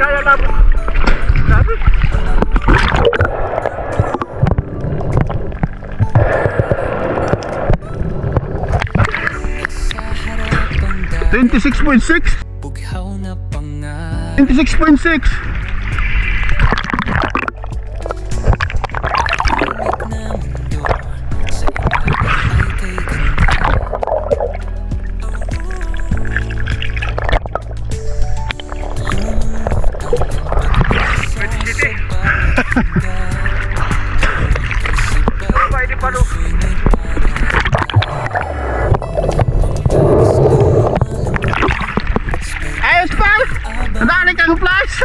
kaya lang. Grabe. $26.6. 26.6. Ayos pa! Nadali kang flash!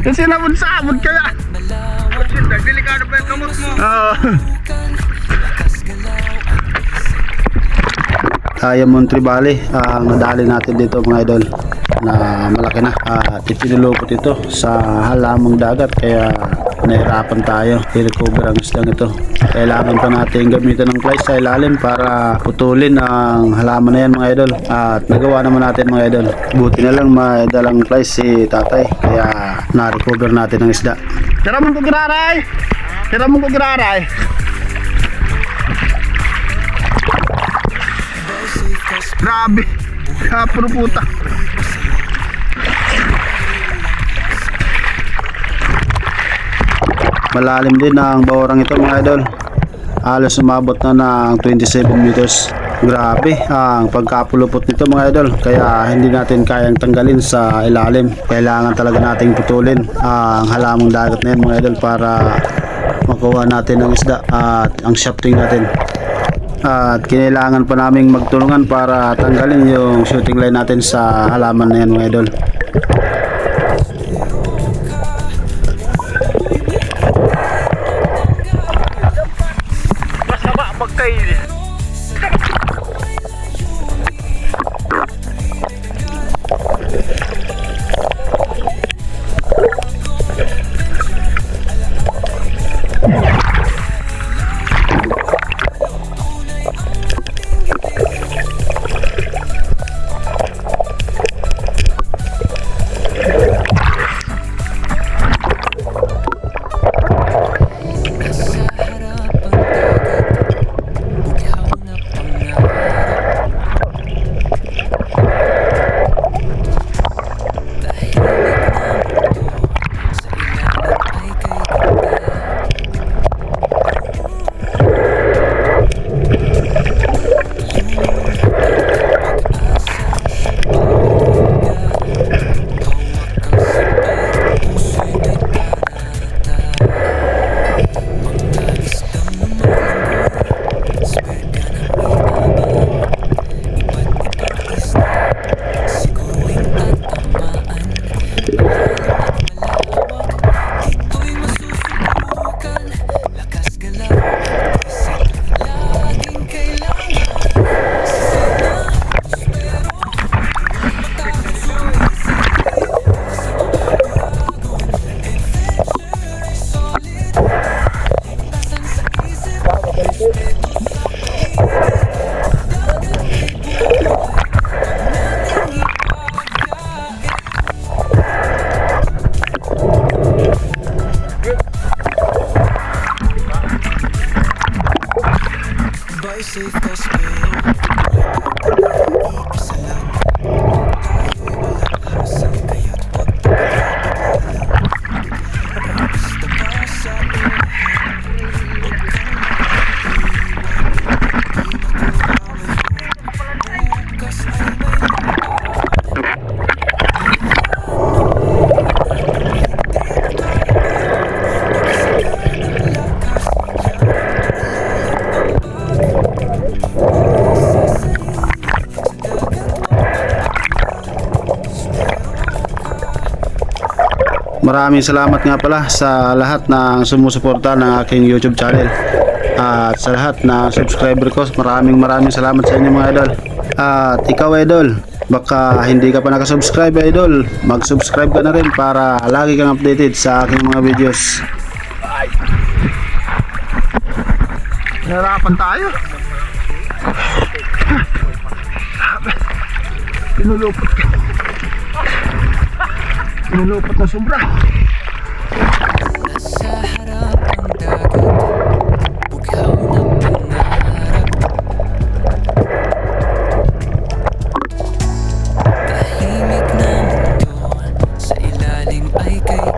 Kasi nabun-sabon kaya! Delikado pa yung kamot mo! Oo! Diamond Trevally ang nadali natin dito mga idol na malaki na at ipinulupot ito sa halamang dagat kaya nahirapan tayo i-recover ang islang ito. Kailangan pa natin gamitan ng flies sa ilalim para putulin ang halaman na yan mga idol at nagawa naman natin mga idol. Buti na lang may dalang flies si tatay kaya na-recover natin ang isda. Tira mong kugiraray! Tira mong kugiraray! Grabe! Kapro puta! Malalim din ang bawarang ito mga idol. Halos umabot na ng 27 meters. Grabe ang pagkapulupot nito mga idol. Kaya hindi natin kayang tanggalin sa ilalim. Kailangan talaga nating putulin ang halamang dagat na yan mga idol para makuha natin ang isda at ang shafting natin. At kinailangan pa naming magtulungan para tanggalin yung shooting line natin sa halaman na yan mga idol. Masama magkaili. Maraming salamat nga pala sa lahat ng sumusuporta ng aking YouTube channel at sa lahat ng subscriber ko. Maraming salamat sa inyo mga idol. At ikaw idol, baka hindi ka pa nakasubscribe idol, mag-subscribe ka na rin para lagi kang updated sa aking mga videos. Nahirapan tayo. Pinulupot ka. Pinulupot na sobra. Nasa harap ang dagat, bughaw na pangarap. Tahimik na mundo, sa ilalim ay kayo.